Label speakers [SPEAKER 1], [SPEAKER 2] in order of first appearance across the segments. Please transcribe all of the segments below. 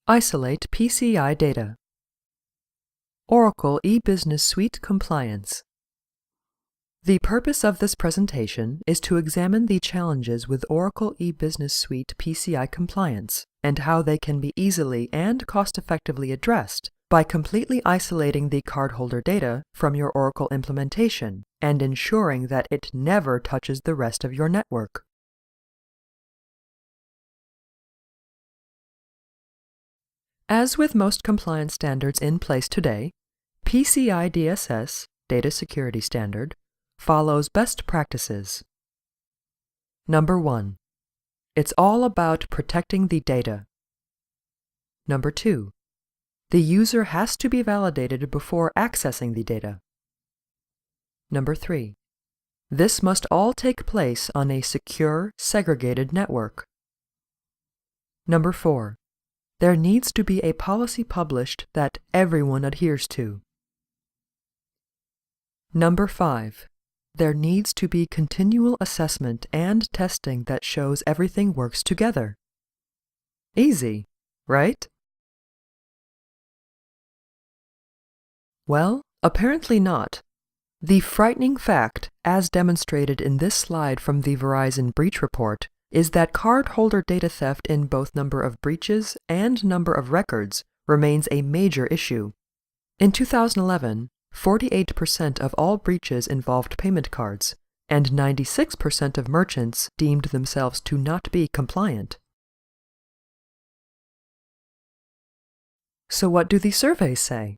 [SPEAKER 1] Isolate PCI data. Oracle E-Business Suite Compliance. The purpose of this presentation is to examine the challenges with Oracle E-Business Suite PCI compliance and how they can be easily and cost-effectively addressed by completely isolating the cardholder data from your Oracle implementation and ensuring that it never touches the rest of your network. As with most compliance standards in place today, PCI DSS, Data Security Standard, follows best practices. Number 1. It's all about protecting the data. Number 2. The user has to be validated before accessing the data. Number 3. This must all take place on a secure, segregated network. Number 4. There needs to be a policy published that everyone adheres to. Number 5. There needs to be continual assessment and testing that shows everything works together. Easy, right? Well, apparently not. The frightening fact, as demonstrated in this slide from the Verizon breach report, is that cardholder data theft in both number of breaches and number of records remains a major issue. In 2011, 48% of all breaches involved payment cards, and 96% of merchants deemed themselves to not be compliant. So what do these surveys say?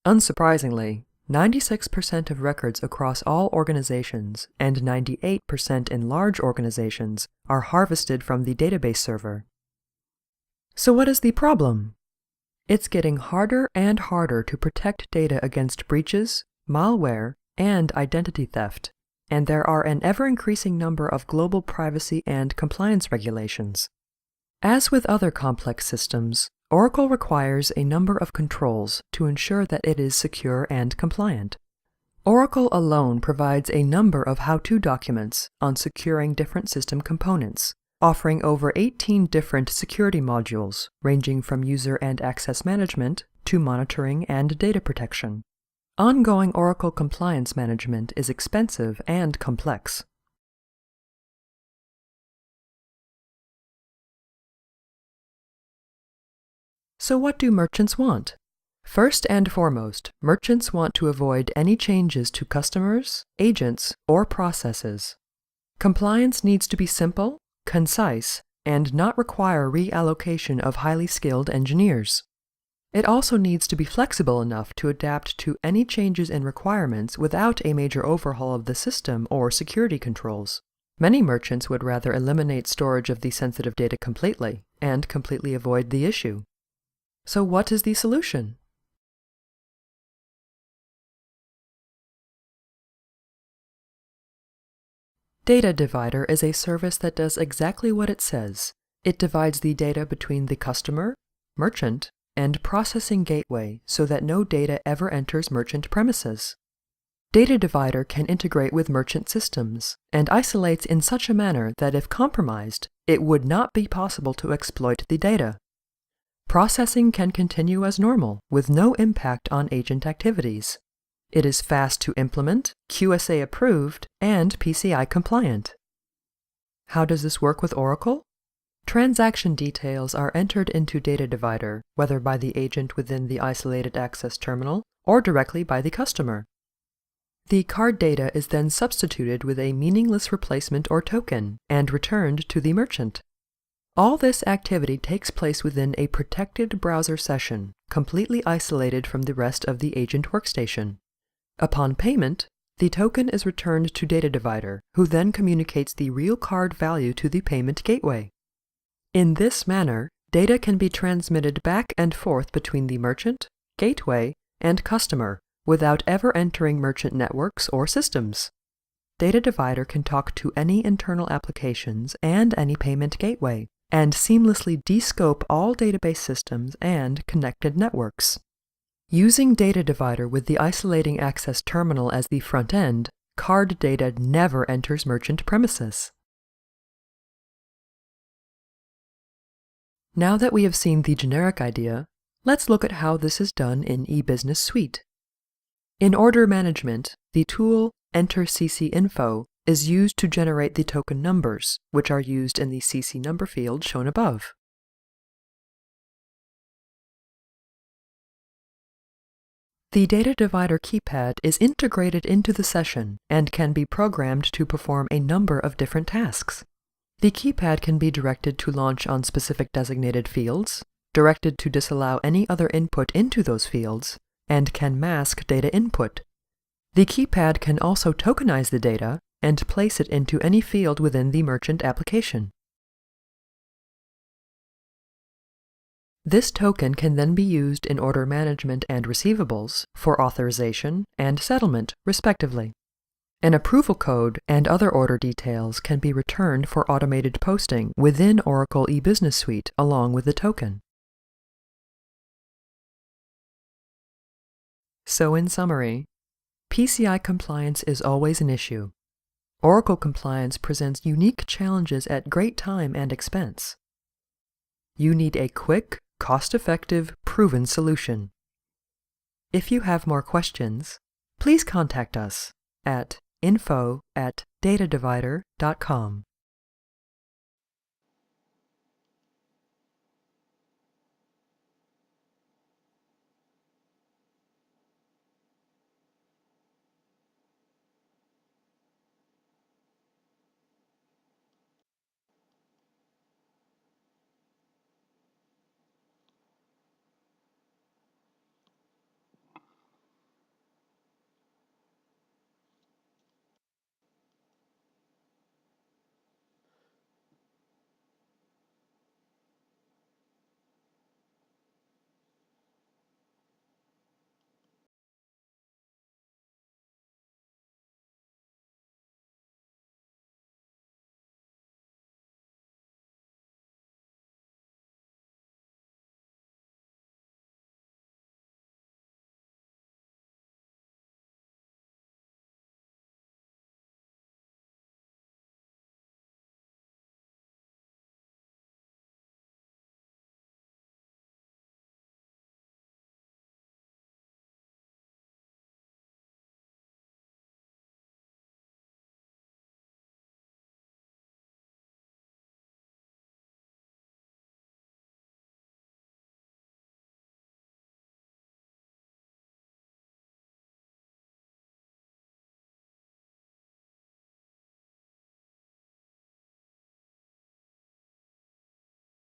[SPEAKER 1] Unsurprisingly, 96% of records across all organizations and 98% in large organizations are harvested from the database server. So what is the problem? It's getting harder and harder to protect data against breaches, malware, and identity theft, and there are an ever-increasing number of global privacy and compliance regulations. As with other complex systems, Oracle requires a number of controls to ensure that it is secure and compliant. Oracle alone provides a number of how-to documents on securing different system components, offering over 18 different security modules, ranging from user and access management to monitoring and data protection. Ongoing Oracle compliance management is expensive and complex. So what do merchants want? First and foremost, merchants want to avoid any changes to customers, agents, or processes. Compliance needs to be simple, concise, and not require reallocation of highly skilled engineers. It also needs to be flexible enough to adapt to any changes in requirements without a major overhaul of the system or security controls. Many merchants would rather eliminate storage of the sensitive data completely and completely avoid the issue. So what is the solution? DataDivider is a service that does exactly what it says. It divides the data between the customer, merchant, and processing gateway so that no data ever enters merchant premises. DataDivider can integrate with merchant systems and isolates in such a manner that if compromised, it would not be possible to exploit the data. Processing can continue as normal with no impact on agent activities. It is fast to implement, QSA approved, and PCI compliant. How does this work with Oracle? Transaction details are entered into DataDivider, whether by the agent within the isolated access terminal or directly by the customer. The card data is then substituted with a meaningless replacement or token and returned to the merchant. All this activity takes place within a protected browser session, completely isolated from the rest of the agent workstation. Upon payment, the token is returned to DataDivider, who then communicates the real card value to the payment gateway. In this manner, data can be transmitted back and forth between the merchant, gateway, and customer without ever entering merchant networks or systems. DataDivider can talk to any internal applications and any payment gateway, and seamlessly descope all database systems and connected networks. Using DataDivider with the isolating access terminal as the front end, card data never enters merchant premises. Now that we have seen the generic idea, let's look at how this is done in eBusiness Suite. In order management, the tool Enter CC Info is used to generate the token numbers, which are used in the CC number field shown above. The DataDivider keypad is integrated into the session and can be programmed to perform a number of different tasks. The keypad can be directed to launch on specific designated fields, directed to disallow any other input into those fields, and can mask data input. The keypad can also tokenize the data and place it into any field within the merchant application. This token can then be used in order management and receivables for authorization and settlement, respectively. An approval code and other order details can be returned for automated posting within Oracle eBusiness Suite along with the token. So in summary, PCI compliance is always an issue. Oracle compliance presents unique challenges at great time and expense. You need a quick, cost-effective, proven solution. If you have more questions, please contact us at info@datadivider.com.